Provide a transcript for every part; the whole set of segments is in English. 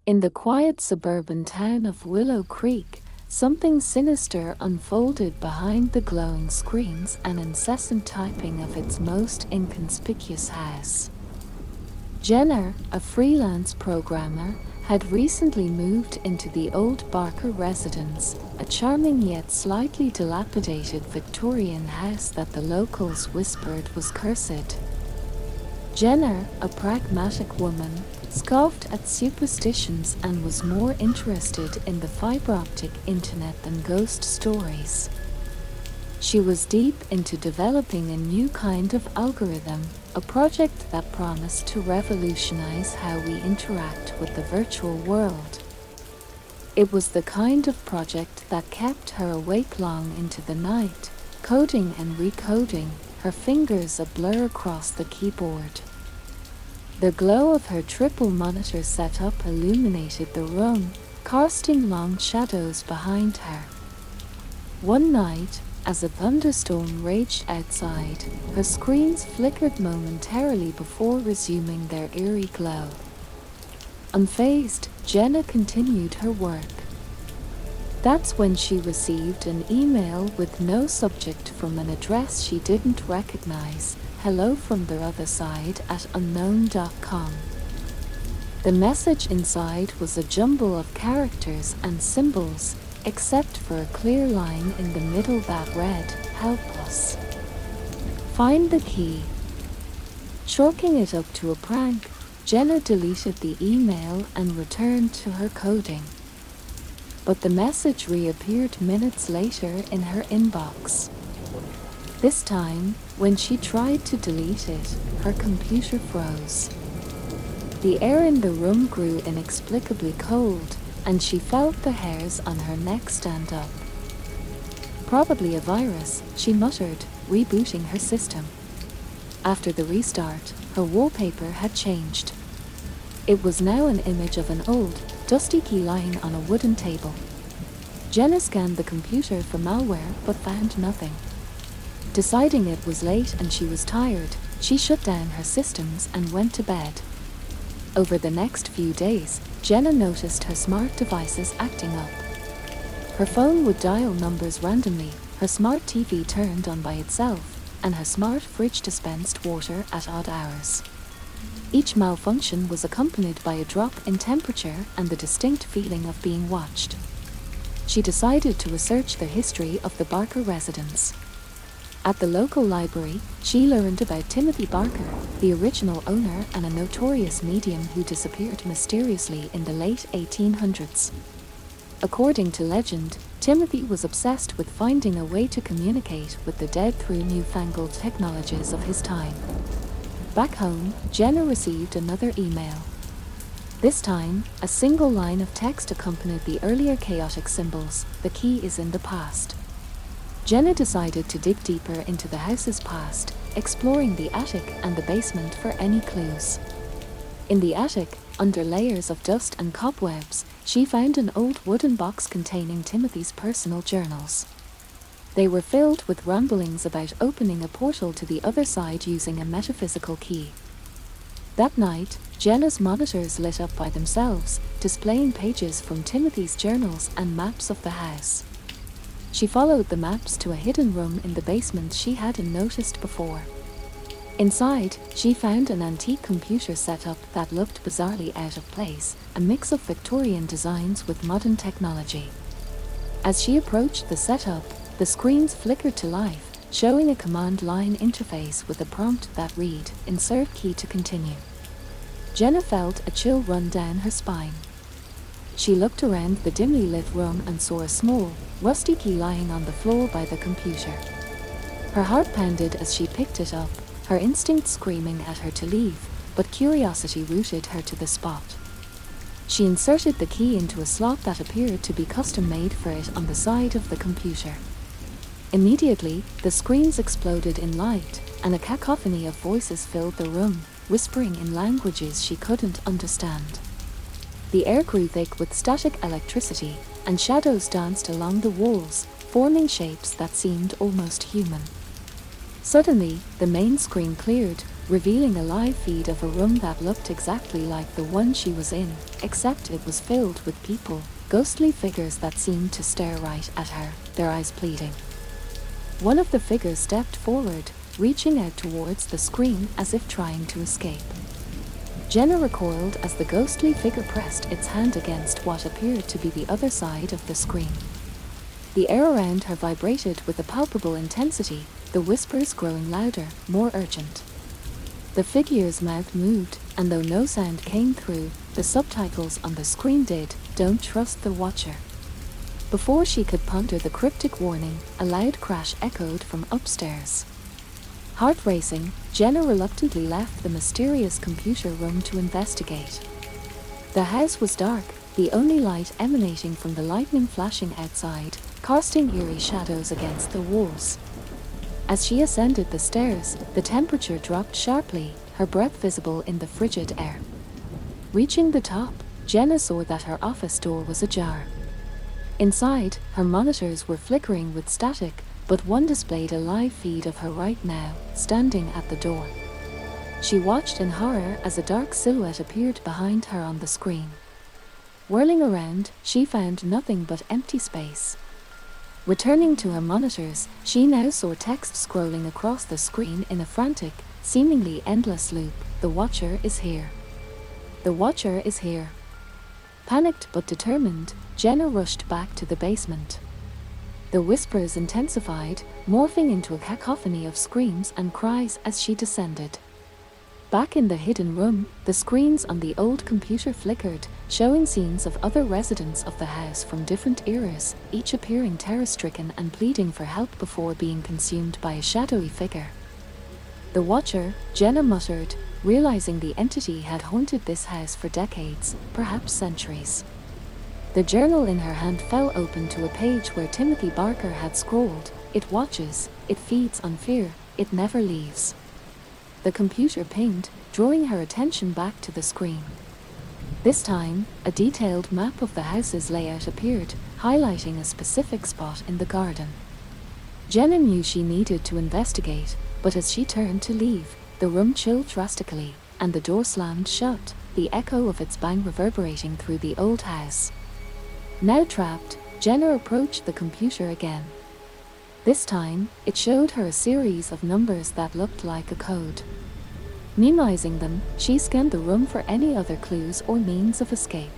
In the quiet suburban town of Willow Creek, something sinister unfolded behind the glowing screens and incessant typing of its most inconspicuous house. Jenner, a freelance programmer, had recently moved into the old Barker residence, a charming yet slightly dilapidated Victorian house that the locals whispered was cursed. Jenner, a pragmatic woman, scoffed at superstitions and was more interested in the fiber-optic internet than ghost stories. She was deep into developing a new kind of algorithm, a project that promised to revolutionize how we interact with the virtual world. It was the kind of project that kept her awake long into the night, coding and recoding, her fingers a blur across the keyboard. The glow of her triple monitor setup illuminated the room, casting long shadows behind her. One night, as a thunderstorm raged outside, her screens flickered momentarily before resuming their eerie glow. Unfazed, Jenna continued her work. That's when she received an email with no subject from an address she didn't recognize. Hello from the other side at unknown.com. The message inside was a jumble of characters and symbols, except for a clear line in the middle that read, "Help us. Find the key." Chalking it up to a prank, Jenna deleted the email and returned to her coding. But the message reappeared minutes later in her inbox. This time, when she tried to delete it, her computer froze. The air in the room grew inexplicably cold, and she felt the hairs on her neck stand up. Probably a virus, she muttered, rebooting her system. After the restart, her wallpaper had changed. It was now an image of an old, dusty key lying on a wooden table. Jenna scanned the computer for malware but found nothing. Deciding it was late and she was tired, she shut down her systems and went to bed. Over the next few days, Jenna noticed her smart devices acting up. Her phone would dial numbers randomly, her smart TV turned on by itself, and her smart fridge dispensed water at odd hours. Each malfunction was accompanied by a drop in temperature and the distinct feeling of being watched. She decided to research the history of the Barker residence. At the local library, she learned about Timothy Barker, the original owner and a notorious medium who disappeared mysteriously in the late 1800s. According to legend, Timothy was obsessed with finding a way to communicate with the dead through newfangled technologies of his time. Back home, Jenna received another email. This time, a single line of text accompanied the earlier chaotic symbols, "The key is in the past." Jenna decided to dig deeper into the house's past, exploring the attic and the basement for any clues. In the attic, under layers of dust and cobwebs, she found an old wooden box containing Timothy's personal journals. They were filled with ramblings about opening a portal to the other side using a metaphysical key. That night, Jenna's monitors lit up by themselves, displaying pages from Timothy's journals and maps of the house. She followed the maps to a hidden room in the basement she hadn't noticed before. Inside, she found an antique computer setup that looked bizarrely out of place, a mix of Victorian designs with modern technology. As she approached the setup, the screens flickered to life, showing a command line interface with a prompt that read, "Insert key to continue." Jenna felt a chill run down her spine. She looked around the dimly lit room and saw a small, rusty key lying on the floor by the computer. Her heart pounded as she picked it up, her instinct screaming at her to leave, but curiosity rooted her to the spot. She inserted the key into a slot that appeared to be custom-made for it on the side of the computer. Immediately, the screens exploded in light, and a cacophony of voices filled the room, whispering in languages she couldn't understand. The air grew thick with static electricity, and shadows danced along the walls, forming shapes that seemed almost human. Suddenly, the main screen cleared, revealing a live feed of a room that looked exactly like the one she was in, except it was filled with people, ghostly figures that seemed to stare right at her, their eyes pleading. One of the figures stepped forward, reaching out towards the screen as if trying to escape. Jenna recoiled as the ghostly figure pressed its hand against what appeared to be the other side of the screen. The air around her vibrated with a palpable intensity, the whispers growing louder, more urgent. The figure's mouth moved, and though no sound came through, the subtitles on the screen did, "Don't trust the watcher." Before she could ponder the cryptic warning, a loud crash echoed from upstairs. Heart racing, Jenna reluctantly left the mysterious computer room to investigate. The house was dark, the only light emanating from the lightning flashing outside, casting eerie shadows against the walls. As she ascended the stairs, the temperature dropped sharply, her breath visible in the frigid air. Reaching the top, Jenna saw that her office door was ajar. Inside, her monitors were flickering with static, but one displayed a live feed of her right now, standing at the door. She watched in horror as a dark silhouette appeared behind her on the screen. Whirling around, she found nothing but empty space. Returning to her monitors, she now saw text scrolling across the screen in a frantic, seemingly endless loop. "The Watcher is here. The Watcher is here." Panicked but determined, Jenna rushed back to the basement. The whispers intensified, morphing into a cacophony of screams and cries as she descended. Back in the hidden room, the screens on the old computer flickered, showing scenes of other residents of the house from different eras, each appearing terror-stricken and pleading for help before being consumed by a shadowy figure. "The Watcher," Jenna muttered, realizing the entity had haunted this house for decades, perhaps centuries. The journal in her hand fell open to a page where Timothy Barker had scrawled, "It watches, it feeds on fear, it never leaves." The computer pinged, drawing her attention back to the screen. This time, a detailed map of the house's layout appeared, highlighting a specific spot in the garden. Jenna knew she needed to investigate, but as she turned to leave, the room chilled drastically, and the door slammed shut, the echo of its bang reverberating through the old house. Now trapped, Jenna approached the computer again. This time, it showed her a series of numbers that looked like a code. Memorizing them, she scanned the room for any other clues or means of escape.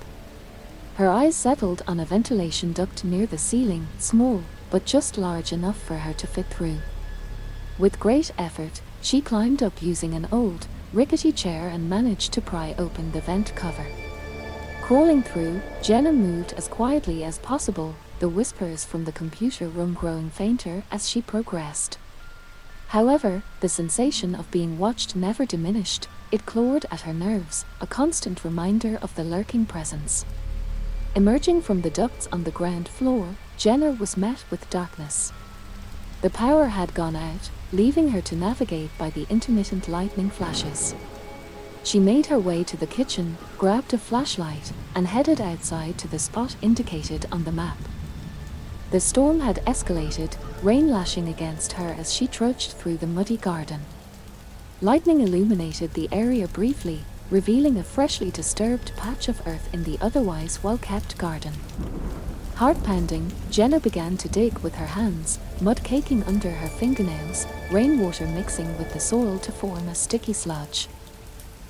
Her eyes settled on a ventilation duct near the ceiling, small, but just large enough for her to fit through. With great effort, she climbed up using an old, rickety chair and managed to pry open the vent cover. Crawling through, Jenna moved as quietly as possible, the whispers from the computer room growing fainter as she progressed. However, the sensation of being watched never diminished. It clawed at her nerves, a constant reminder of the lurking presence. Emerging from the ducts on the ground floor, Jenna was met with darkness. The power had gone out, leaving her to navigate by the intermittent lightning flashes. She made her way to the kitchen, grabbed a flashlight, and headed outside to the spot indicated on the map. The storm had escalated, rain lashing against her as she trudged through the muddy garden. Lightning illuminated the area briefly, revealing a freshly disturbed patch of earth in the otherwise well-kept garden. Heart-pounding, Jenna began to dig with her hands, mud caking under her fingernails, rainwater mixing with the soil to form a sticky sludge.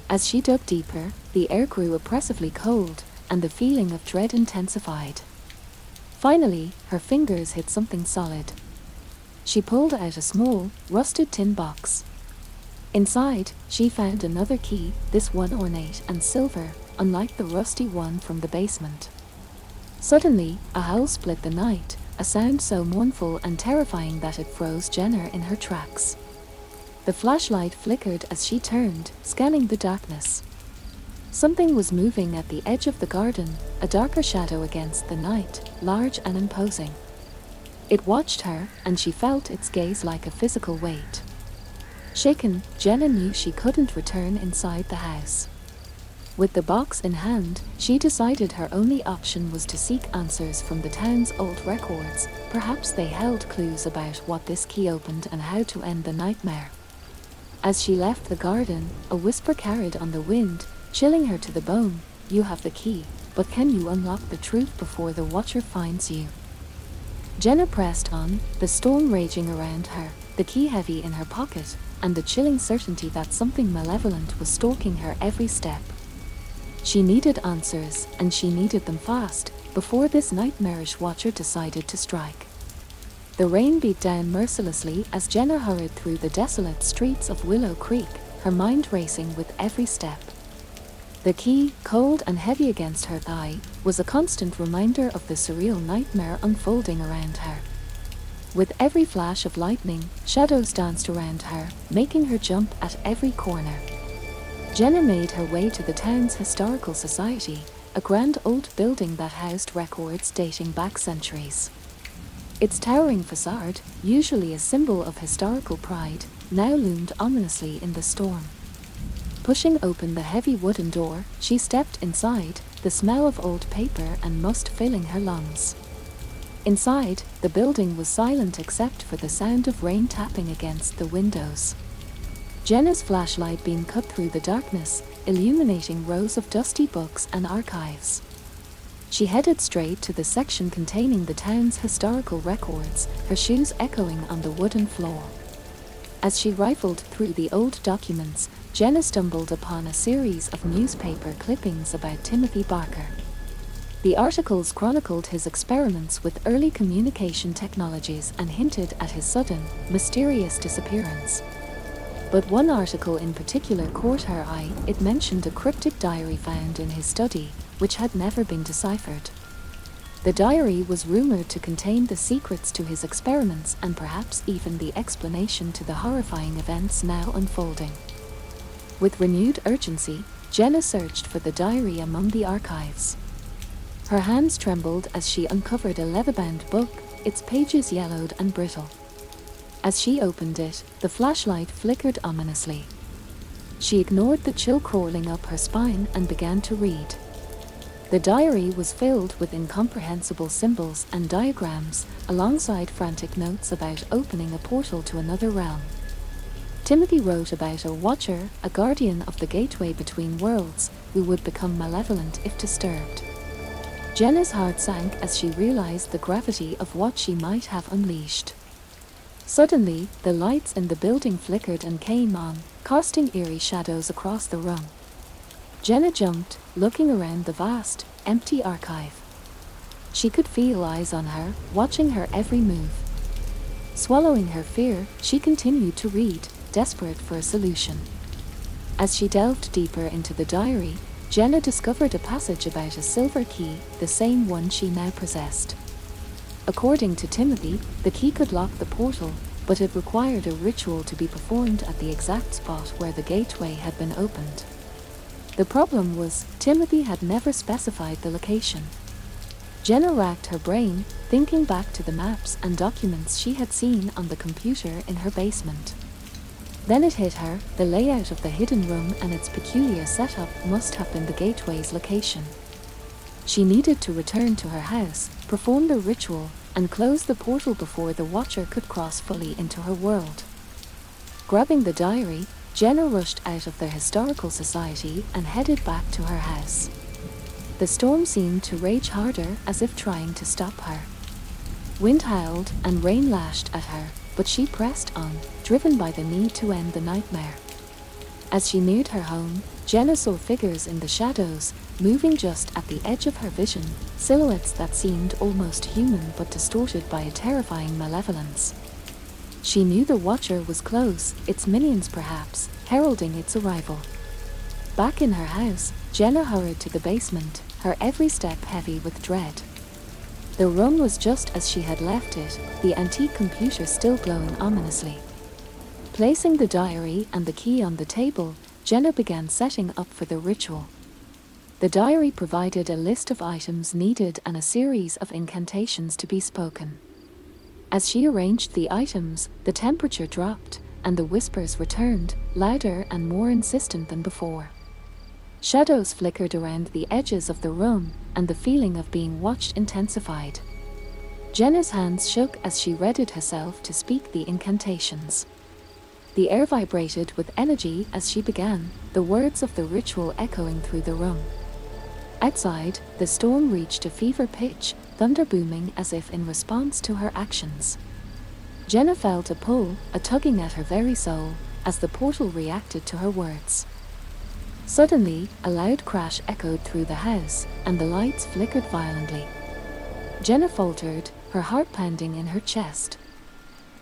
As she dug deeper, the air grew oppressively cold, and the feeling of dread intensified. Finally, her fingers hit something solid. She pulled out a small, rusted tin box. Inside, she found another key, this one ornate and silver, unlike the rusty one from the basement. Suddenly, a howl split the night, a sound so mournful and terrifying that it froze Jenna in her tracks. The flashlight flickered as she turned, scanning the darkness. Something was moving at the edge of the garden, a darker shadow against the night, large and imposing. It watched her, and she felt its gaze like a physical weight. Shaken, Jenna knew she couldn't return inside the house. With the box in hand, she decided her only option was to seek answers from the town's old records. Perhaps they held clues about what this key opened and how to end the nightmare. As she left the garden, a whisper carried on the wind, chilling her to the bone. You have the key, but can you unlock the truth before the Watcher finds you? Jenna pressed on, the storm raging around her, the key heavy in her pocket, and the chilling certainty that something malevolent was stalking her every step. She needed answers, and she needed them fast, before this nightmarish Watcher decided to strike. The rain beat down mercilessly as Jenna hurried through the desolate streets of Willow Creek, her mind racing with every step. The key, cold and heavy against her thigh, was a constant reminder of the surreal nightmare unfolding around her. With every flash of lightning, shadows danced around her, making her jump at every corner. Jenna made her way to the town's historical society, a grand old building that housed records dating back centuries. Its towering facade, usually a symbol of historical pride, now loomed ominously in the storm. Pushing open the heavy wooden door, she stepped inside, the smell of old paper and must filling her lungs. Inside, the building was silent except for the sound of rain tapping against the windows. Jenna's flashlight beam cut through the darkness, illuminating rows of dusty books and archives. She headed straight to the section containing the town's historical records, her shoes echoing on the wooden floor. As she rifled through the old documents, Jenna stumbled upon a series of newspaper clippings about Timothy Barker. The articles chronicled his experiments with early communication technologies and hinted at his sudden, mysterious disappearance. But one article in particular caught her eye. It mentioned a cryptic diary found in his study, which had never been deciphered. The diary was rumored to contain the secrets to his experiments and perhaps even the explanation to the horrifying events now unfolding. With renewed urgency, Jenna searched for the diary among the archives. Her hands trembled as she uncovered a leather-bound book, its pages yellowed and brittle. As she opened it, the flashlight flickered ominously. She ignored the chill crawling up her spine and began to read. The diary was filled with incomprehensible symbols and diagrams, alongside frantic notes about opening a portal to another realm. Timothy wrote about a Watcher, a guardian of the gateway between worlds, who would become malevolent if disturbed. Jenna's heart sank as she realized the gravity of what she might have unleashed. Suddenly, the lights in the building flickered and came on, casting eerie shadows across the room. Jenna jumped, looking around the vast, empty archive. She could feel eyes on her, watching her every move. Swallowing her fear, she continued to read, desperate for a solution. As she delved deeper into the diary, Jenna discovered a passage about a silver key, the same one she now possessed. According to Timothy, the key could lock the portal, but it required a ritual to be performed at the exact spot where the gateway had been opened. The problem was, Timothy had never specified the location. Jenna racked her brain, thinking back to the maps and documents she had seen on the computer in her basement. Then it hit her, the layout of the hidden room and its peculiar setup must have been the gateway's location. She needed to return to her house, perform the ritual, and close the portal before the Watcher could cross fully into her world. Grabbing the diary, Jenna rushed out of the historical society and headed back to her house. The storm seemed to rage harder, as if trying to stop her. Wind howled and rain lashed at her, but she pressed on, driven by the need to end the nightmare. As she neared her home, Jenna saw figures in the shadows, moving just at the edge of her vision, silhouettes that seemed almost human but distorted by a terrifying malevolence. She knew the Watcher was close, its minions perhaps, heralding its arrival. Back in her house, Jenna hurried to the basement, her every step heavy with dread. The room was just as she had left it, the antique computer still glowing ominously. Placing the diary and the key on the table, Jenna began setting up for the ritual. The diary provided a list of items needed and a series of incantations to be spoken. As she arranged the items, the temperature dropped, and the whispers returned, louder and more insistent than before. Shadows flickered around the edges of the room, and the feeling of being watched intensified. Jenna's hands shook as she readied herself to speak the incantations. The air vibrated with energy as she began, the words of the ritual echoing through the room. Outside, the storm reached a fever pitch, thunder booming as if in response to her actions. Jenna felt a pull, a tugging at her very soul, as the portal reacted to her words. Suddenly, a loud crash echoed through the house, and the lights flickered violently. Jenna faltered, her heart pounding in her chest.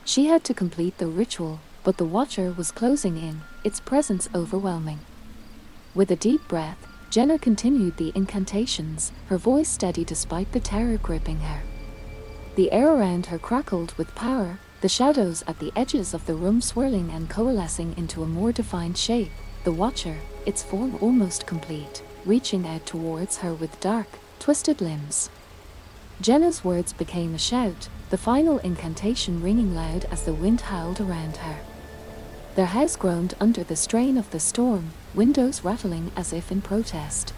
She had to complete the ritual, but the Watcher was closing in, its presence overwhelming. With a deep breath, Jenna continued the incantations, her voice steady despite the terror gripping her. The air around her crackled with power, the shadows at the edges of the room swirling and coalescing into a more defined shape. The Watcher, its form almost complete, reaching out towards her with dark, twisted limbs. Jenna's words became a shout, the final incantation ringing loud as the wind howled around her. Their house groaned under the strain of the storm, windows rattling as if in protest.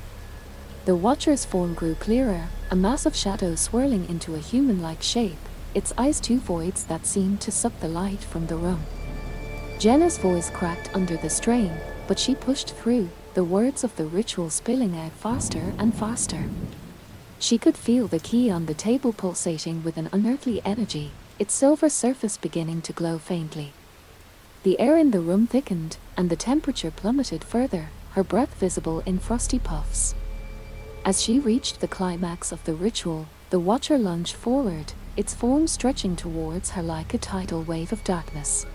The Watcher's form grew clearer, a mass of shadow swirling into a human-like shape, its eyes two voids that seemed to suck the light from the room. Jenna's voice cracked under the strain, but she pushed through, the words of the ritual spilling out faster and faster. She could feel the key on the table pulsating with an unearthly energy, its silver surface beginning to glow faintly. The air in the room thickened, and the temperature plummeted further, her breath visible in frosty puffs. As she reached the climax of the ritual, the Watcher lunged forward, its form stretching towards her like a tidal wave of darkness.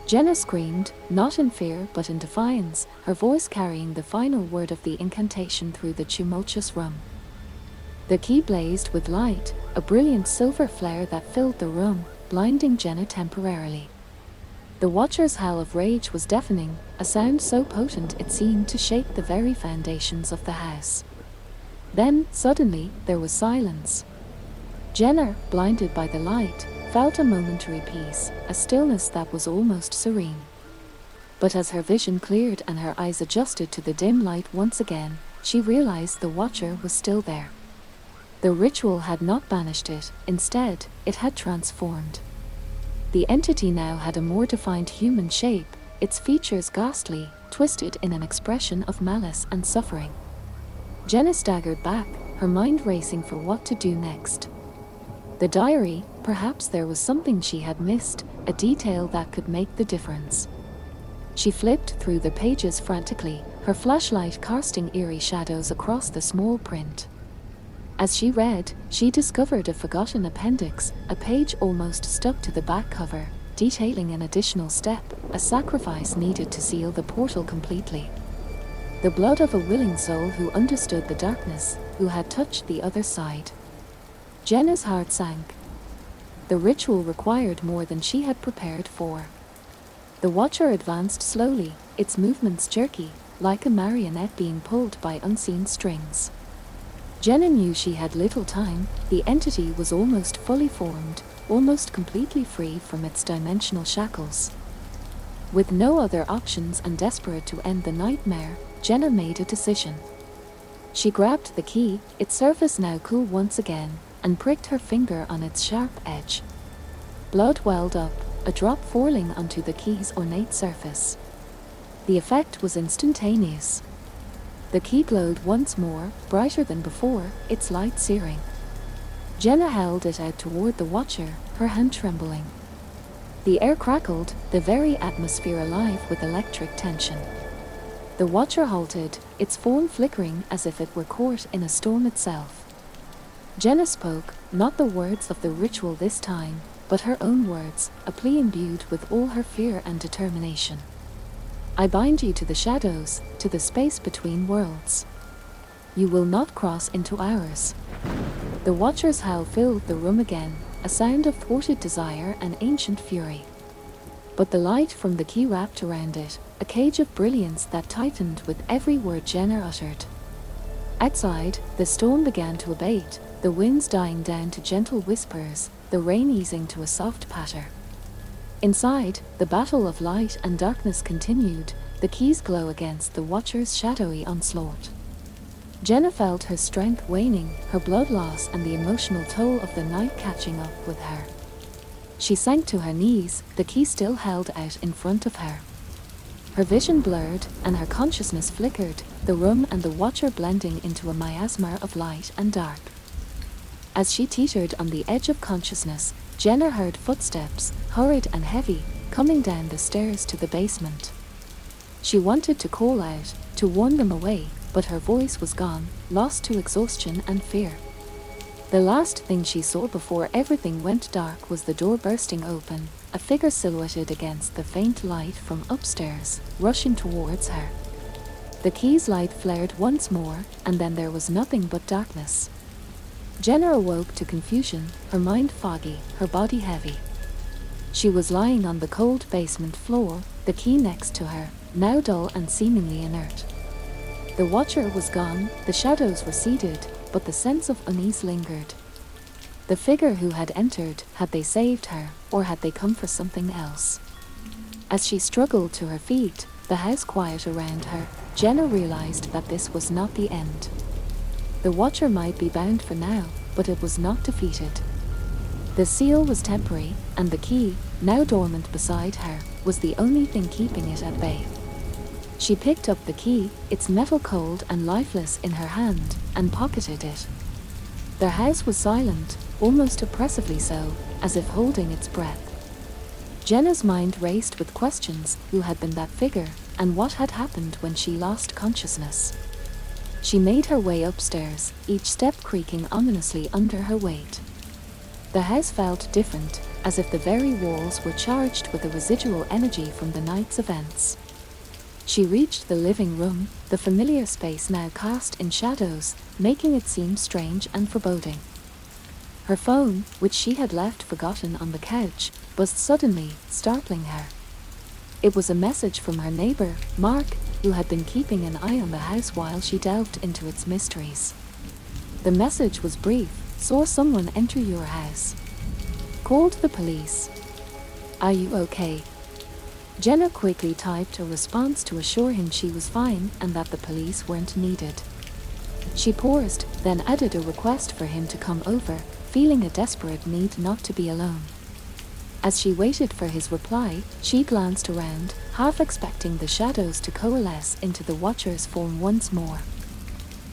Jenna screamed, not in fear but in defiance, her voice carrying the final word of the incantation through the tumultuous room. The key blazed with light, a brilliant silver flare that filled the room, blinding Jenna temporarily. The Watcher's howl of rage was deafening, a sound so potent it seemed to shake the very foundations of the house. Then, suddenly, there was silence. Jenna, blinded by the light, felt a momentary peace, a stillness that was almost serene. But as her vision cleared and her eyes adjusted to the dim light once again, she realized the Watcher was still there. The ritual had not banished it, instead, it had transformed. The entity now had a more defined human shape, its features ghastly, twisted in an expression of malice and suffering. Jenna staggered back, her mind racing for what to do next. The diary, perhaps there was something she had missed, a detail that could make the difference. She flipped through the pages frantically, her flashlight casting eerie shadows across the small print. As she read, she discovered a forgotten appendix, a page almost stuck to the back cover, detailing an additional step, a sacrifice needed to seal the portal completely. The blood of a willing soul who understood the darkness, who had touched the other side. Jenna's heart sank. The ritual required more than she had prepared for. The Watcher advanced slowly, its movements jerky, like a marionette being pulled by unseen strings. Jenna knew she had little time, the entity was almost fully formed, almost completely free from its dimensional shackles. With no other options and desperate to end the nightmare, Jenna made a decision. She grabbed the key, its surface now cool once again, and pricked her finger on its sharp edge. Blood welled up, a drop falling onto the key's ornate surface. The effect was instantaneous. The key glowed once more, brighter than before, its light searing. Jenna held it out toward the Watcher, her hand trembling. The air crackled, the very atmosphere alive with electric tension. The Watcher halted, its form flickering as if it were caught in a storm itself. Jenna spoke, not the words of the ritual this time, but her own words, a plea imbued with all her fear and determination. I bind you to the shadows, to the space between worlds. You will not cross into ours. The Watcher's howl filled the room again, a sound of thwarted desire and ancient fury. But the light from the key wrapped around it, a cage of brilliance that tightened with every word Jenna uttered. Outside, the storm began to abate, the winds dying down to gentle whispers, the rain easing to a soft patter. Inside, the battle of light and darkness continued, the key's glow against the Watcher's shadowy onslaught. Jenna felt her strength waning, her blood loss and the emotional toll of the night catching up with her. She sank to her knees, the key still held out in front of her. Her vision blurred, and her consciousness flickered, the room and the watcher blending into a miasma of light and dark. As she teetered on the edge of consciousness, Jenna heard footsteps, hurried and heavy, coming down the stairs to the basement. She wanted to call out, to warn them away, but her voice was gone, lost to exhaustion and fear. The last thing she saw before everything went dark was the door bursting open, a figure silhouetted against the faint light from upstairs, rushing towards her. The key's light flared once more, and then there was nothing but darkness. Jenna awoke to confusion, her mind foggy, her body heavy. She was lying on the cold basement floor, the key next to her, now dull and seemingly inert. The watcher was gone, the shadows receded, but the sense of unease lingered. The figure who had entered, had they saved her, or had they come for something else? As she struggled to her feet, the house quiet around her, Jenna realized that this was not the end. The watcher might be bound for now, but it was not defeated. The seal was temporary, and the key, now dormant beside her, was the only thing keeping it at bay. She picked up the key, its metal cold and lifeless in her hand, and pocketed it. Their house was silent, almost oppressively so, as if holding its breath. Jenna's mind raced with questions: who had been that figure, and what had happened when she lost consciousness? She made her way upstairs, each step creaking ominously under her weight. The house felt different, as if the very walls were charged with the residual energy from the night's events. She reached the living room, the familiar space now cast in shadows, making it seem strange and foreboding. Her phone, which she had left forgotten on the couch, buzzed suddenly, startling her. It was a message from her neighbor, Mark, who had been keeping an eye on the house while she delved into its mysteries. The message was brief: saw someone enter your house. Called the police. Are you okay? Jenna quickly typed a response to assure him she was fine and that the police weren't needed. She paused, then added a request for him to come over, feeling a desperate need not to be alone. As she waited for his reply, she glanced around, half expecting the shadows to coalesce into the watcher's form once more.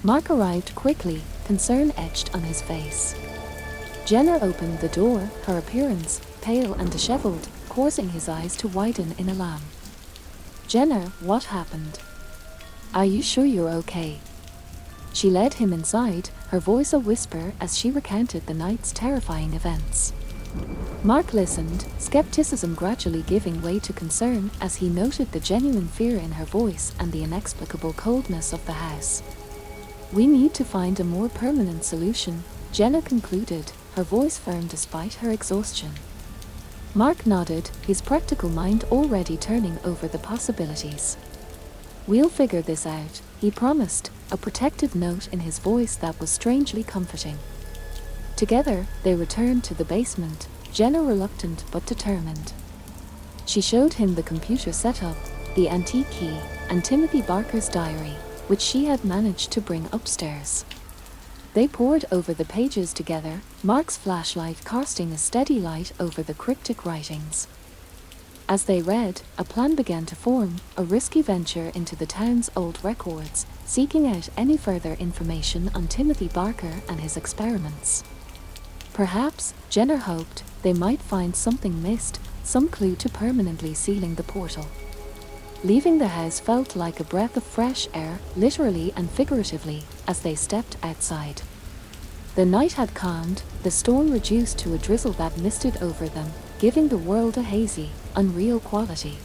Mark arrived quickly, concern etched on his face. Jenna opened the door, her appearance, pale and disheveled, causing his eyes to widen in alarm. Jenna, what happened? Are you sure you're okay? She led him inside, her voice a whisper as she recounted the night's terrifying events. Mark listened, skepticism gradually giving way to concern as he noted the genuine fear in her voice and the inexplicable coldness of the house. We need to find a more permanent solution, Jenna concluded, her voice firm despite her exhaustion. Mark nodded, his practical mind already turning over the possibilities. We'll figure this out, he promised, a protective note in his voice that was strangely comforting. Together, they returned to the basement, Jenna reluctant but determined. She showed him the computer setup, the antique key, and Timothy Barker's diary, which she had managed to bring upstairs. They pored over the pages together, Mark's flashlight casting a steady light over the cryptic writings. As they read, a plan began to form, a risky venture into the town's old records, seeking out any further information on Timothy Barker and his experiments. Perhaps, Jenna hoped, they might find something missed, some clue to permanently sealing the portal. Leaving the house felt like a breath of fresh air, literally and figuratively, as they stepped outside. The night had calmed, the storm reduced to a drizzle that misted over them, giving the world a hazy, unreal quality.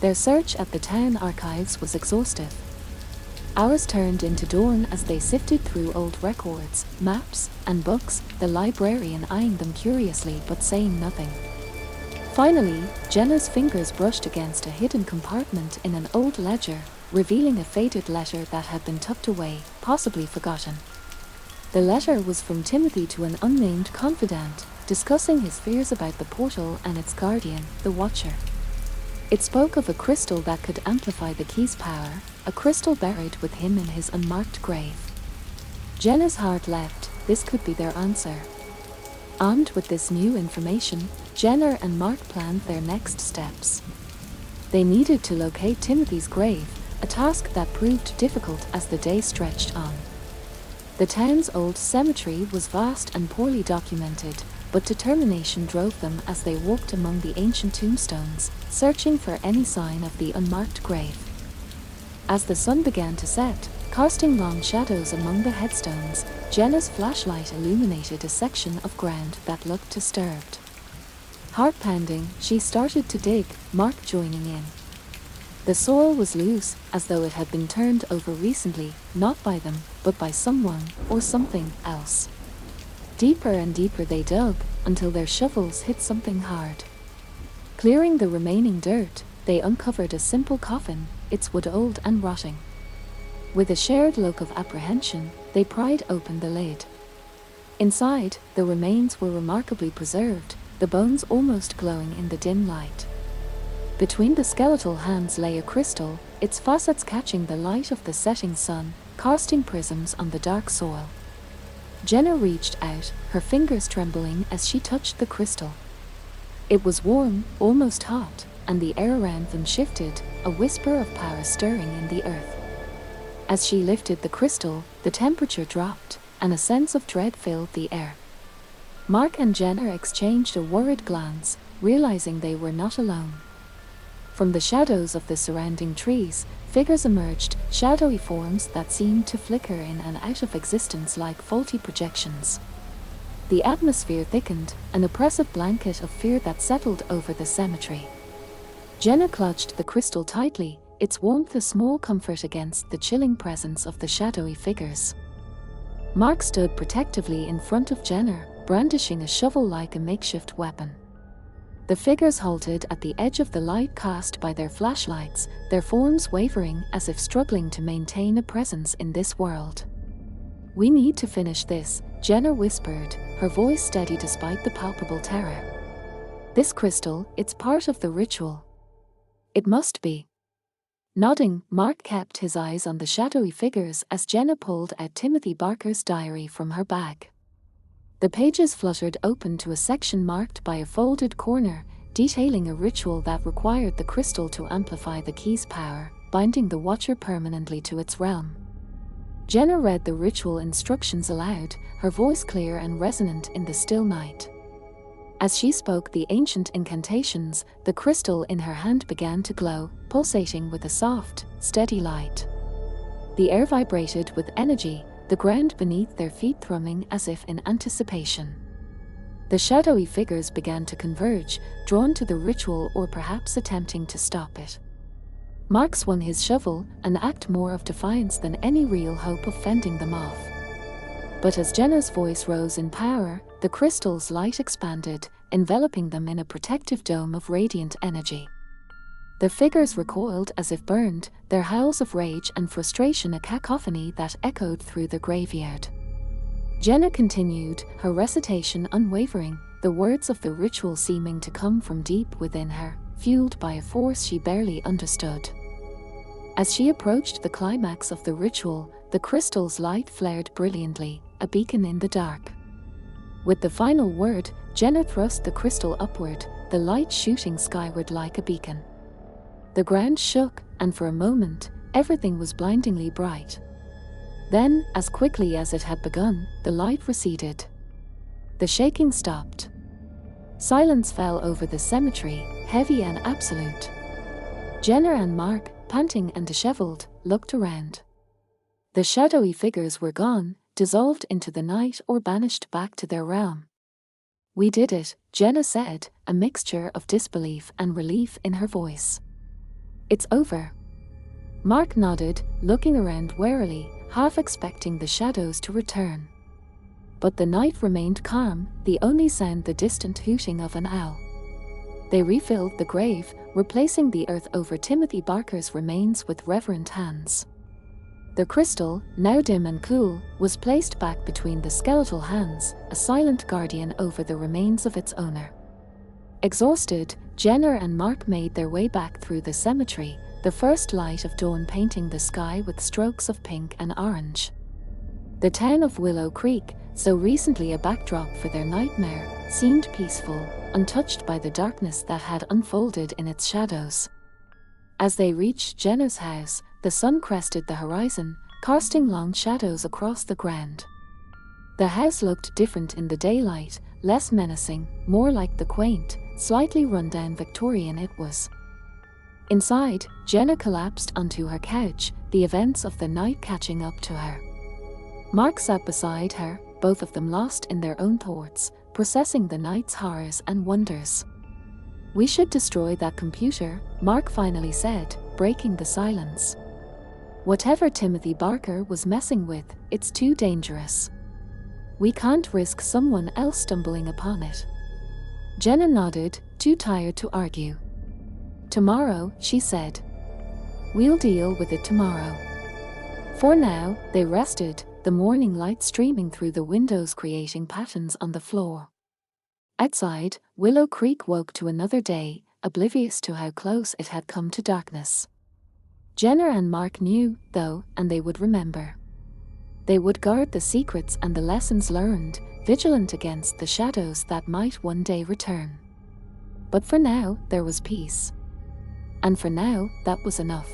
Their search at the town archives was exhaustive. Hours turned into dawn as they sifted through old records, maps, and books, the librarian eyeing them curiously but saying nothing. Finally, Jenna's fingers brushed against a hidden compartment in an old ledger, revealing a faded letter that had been tucked away, possibly forgotten. The letter was from Timothy to an unnamed confidant, discussing his fears about the portal and its guardian, the Watcher. It spoke of a crystal that could amplify the key's power, a crystal buried with him in his unmarked grave. Jenna's heart leapt, this could be their answer. Armed with this new information, Jenner and Mark planned their next steps. They needed to locate Timothy's grave, a task that proved difficult as the day stretched on. The town's old cemetery was vast and poorly documented, but determination drove them as they walked among the ancient tombstones, searching for any sign of the unmarked grave. As the sun began to set, casting long shadows among the headstones, Jenna's flashlight illuminated a section of ground that looked disturbed. Heart pounding, she started to dig, Mark joining in. The soil was loose, as though it had been turned over recently, not by them, but by someone or something else. Deeper and deeper they dug, until their shovels hit something hard. Clearing the remaining dirt, they uncovered a simple coffin, its wood old and rotting. With a shared look of apprehension, they pried open the lid. Inside, the remains were remarkably preserved, the bones almost glowing in the dim light. Between the skeletal hands lay a crystal, its facets catching the light of the setting sun, casting prisms on the dark soil. Jenna reached out, her fingers trembling as she touched the crystal. It was warm, almost hot, and the air around them shifted, a whisper of power stirring in the earth. As she lifted the crystal, the temperature dropped, and a sense of dread filled the air. Mark and Jenna exchanged a worried glance, realizing they were not alone. From the shadows of the surrounding trees, figures emerged, shadowy forms that seemed to flicker in and out of existence like faulty projections. The atmosphere thickened, an oppressive blanket of fear that settled over the cemetery. Jenna clutched the crystal tightly, its warmth a small comfort against the chilling presence of the shadowy figures. Mark stood protectively in front of Jenna, brandishing a shovel like a makeshift weapon. The figures halted at the edge of the light cast by their flashlights, their forms wavering as if struggling to maintain a presence in this world. "We need to finish this," Jenna whispered, her voice steady despite the palpable terror. "This crystal, it's part of the ritual. It must be." Nodding, Mark kept his eyes on the shadowy figures as Jenna pulled out Timothy Barker's diary from her bag. The pages fluttered open to a section marked by a folded corner, detailing a ritual that required the crystal to amplify the key's power, binding the watcher permanently to its realm. Jenna read the ritual instructions aloud, her voice clear and resonant in the still night. As she spoke the ancient incantations, the crystal in her hand began to glow, pulsating with a soft, steady light. The air vibrated with energy, the ground beneath their feet thrumming as if in anticipation. The shadowy figures began to converge, drawn to the ritual or perhaps attempting to stop it. Mark swung his shovel, an act more of defiance than any real hope of fending them off. But as Jenna's voice rose in power, the crystal's light expanded, enveloping them in a protective dome of radiant energy. The figures recoiled as if burned, their howls of rage and frustration a cacophony that echoed through the graveyard. Jenna continued, her recitation unwavering, the words of the ritual seeming to come from deep within her, fueled by a force she barely understood. As she approached the climax of the ritual, the crystal's light flared brilliantly, a beacon in the dark. With the final word, Jenna thrust the crystal upward, the light shooting skyward like a beacon. The ground shook, and for a moment, everything was blindingly bright. Then, as quickly as it had begun, the light receded. The shaking stopped. Silence fell over the cemetery, heavy and absolute. Jenna and Mark, panting and disheveled, looked around. The shadowy figures were gone, dissolved into the night or banished back to their realm. "We did it," Jenna said, a mixture of disbelief and relief in her voice. "It's over." Mark nodded, looking around warily, half expecting the shadows to return. But the night remained calm, the only sound the distant hooting of an owl. They refilled the grave, replacing the earth over Timothy Barker's remains with reverent hands. The crystal, now dim and cool, was placed back between the skeletal hands, a silent guardian over the remains of its owner. Exhausted, Jenna and Mark made their way back through the cemetery, the first light of dawn painting the sky with strokes of pink and orange. The town of Willow Creek, so recently a backdrop for their nightmare, seemed peaceful, untouched by the darkness that had unfolded in its shadows. As they reached Jenna's house, the sun crested the horizon, casting long shadows across the ground. The house looked different in the daylight, less menacing, more like the quaint, slightly run-down Victorian it was. Inside, Jenna collapsed onto her couch, the events of the night catching up to her. Mark sat beside her, both of them lost in their own thoughts, processing the night's horrors and wonders. "We should destroy that computer," Mark finally said, breaking the silence. "Whatever Timothy Barker was messing with, it's too dangerous. We can't risk someone else stumbling upon it." Jenna nodded, too tired to argue. "Tomorrow," she said. "We'll deal with it tomorrow." For now, they rested, the morning light streaming through the windows creating patterns on the floor. Outside, Willow Creek woke to another day, oblivious to how close it had come to darkness. Jenna and Mark knew, though, and they would remember. They would guard the secrets and the lessons learned, vigilant against the shadows that might one day return. But for now, there was peace. And for now, that was enough.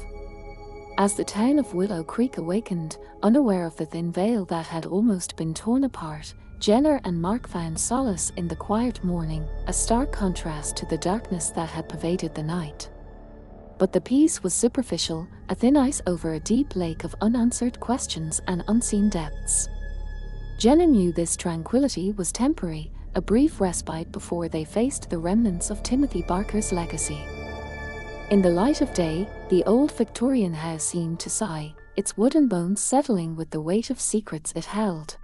As the town of Willow Creek awakened, unaware of the thin veil that had almost been torn apart, Jenna and Mark found solace in the quiet morning, a stark contrast to the darkness that had pervaded the night. But the peace was superficial, a thin ice over a deep lake of unanswered questions and unseen depths. Jenna knew this tranquility was temporary, a brief respite before they faced the remnants of Timothy Barker's legacy. In the light of day, the old Victorian house seemed to sigh, its wooden bones settling with the weight of secrets it held.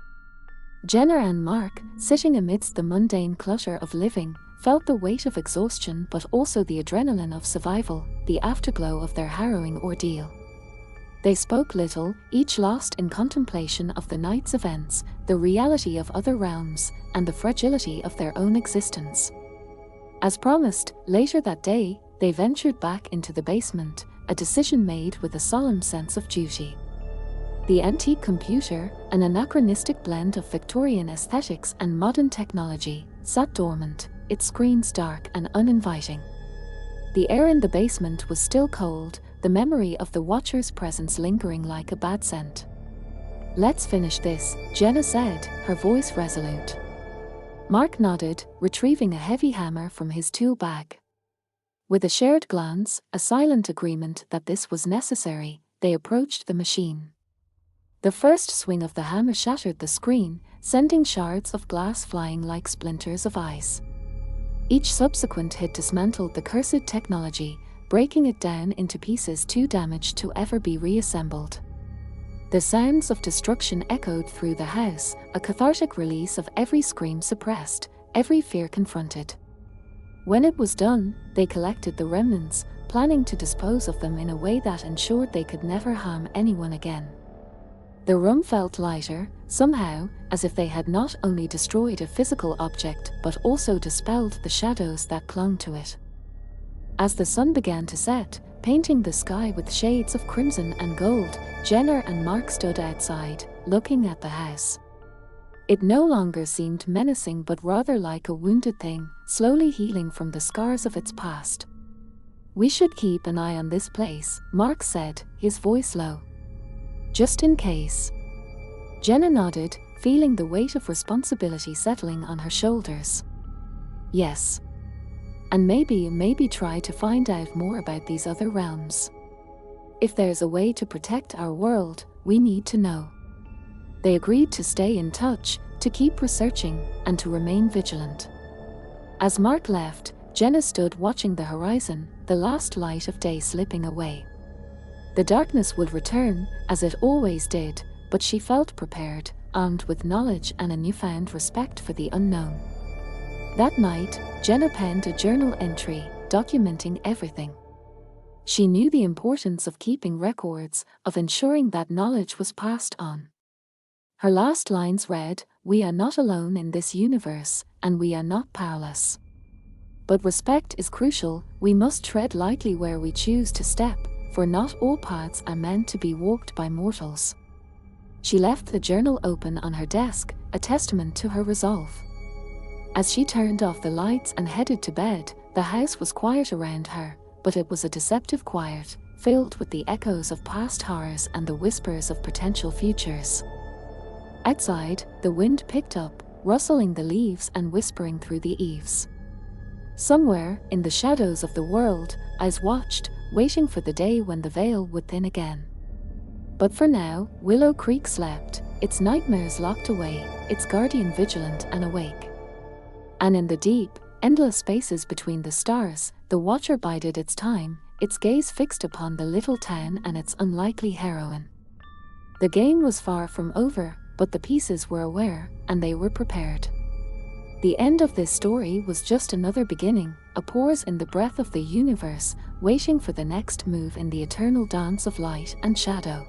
Jenna and Mark, sitting amidst the mundane clutter of living, felt the weight of exhaustion but also the adrenaline of survival, the afterglow of their harrowing ordeal. They spoke little, each lost in contemplation of the night's events, the reality of other realms, and the fragility of their own existence. As promised, later that day, they ventured back into the basement, a decision made with a solemn sense of duty. The antique computer, an anachronistic blend of Victorian aesthetics and modern technology, sat dormant, its screens dark and uninviting. The air in the basement was still cold, the memory of the watcher's presence lingering like a bad scent. "Let's finish this," Jenna said, her voice resolute. Mark nodded, retrieving a heavy hammer from his tool bag. With a shared glance, a silent agreement that this was necessary, they approached the machine. The first swing of the hammer shattered the screen, sending shards of glass flying like splinters of ice. Each subsequent hit dismantled the cursed technology, breaking it down into pieces too damaged to ever be reassembled. The sounds of destruction echoed through the house, a cathartic release of every scream suppressed, every fear confronted. When it was done, they collected the remnants, planning to dispose of them in a way that ensured they could never harm anyone again. The room felt lighter, somehow, as if they had not only destroyed a physical object but also dispelled the shadows that clung to it. As the sun began to set, painting the sky with shades of crimson and gold, Jenna and Mark stood outside, looking at the house. It no longer seemed menacing but rather like a wounded thing, slowly healing from the scars of its past. "We should keep an eye on this place," Mark said, his voice low. "Just in case." Jenna nodded, feeling the weight of responsibility settling on her shoulders. "Yes. And maybe try to find out more about these other realms. If there's a way to protect our world, we need to know." They agreed to stay in touch, to keep researching, and to remain vigilant. As Mark left, Jenna stood watching the horizon, the last light of day slipping away. The darkness would return, as it always did, but she felt prepared, armed with knowledge and a newfound respect for the unknown. That night, Jenna penned a journal entry, documenting everything. She knew the importance of keeping records, of ensuring that knowledge was passed on. Her last lines read, "We are not alone in this universe, and we are not powerless. But respect is crucial, we must tread lightly where we choose to step, for not all paths are meant to be walked by mortals." She left the journal open on her desk, a testament to her resolve. As she turned off the lights and headed to bed, the house was quiet around her, but it was a deceptive quiet, filled with the echoes of past horrors and the whispers of potential futures. Outside, the wind picked up, rustling the leaves and whispering through the eaves. Somewhere, in the shadows of the world, eyes watched, waiting for the day when the veil would thin again. But for now, Willow Creek slept, its nightmares locked away, its guardian vigilant and awake. And in the deep, endless spaces between the stars, the watcher bided its time, its gaze fixed upon the little town and its unlikely heroine. The game was far from over, but the pieces were aware, and they were prepared. The end of this story was just another beginning, a pause in the breath of the universe, waiting for the next move in the eternal dance of light and shadow.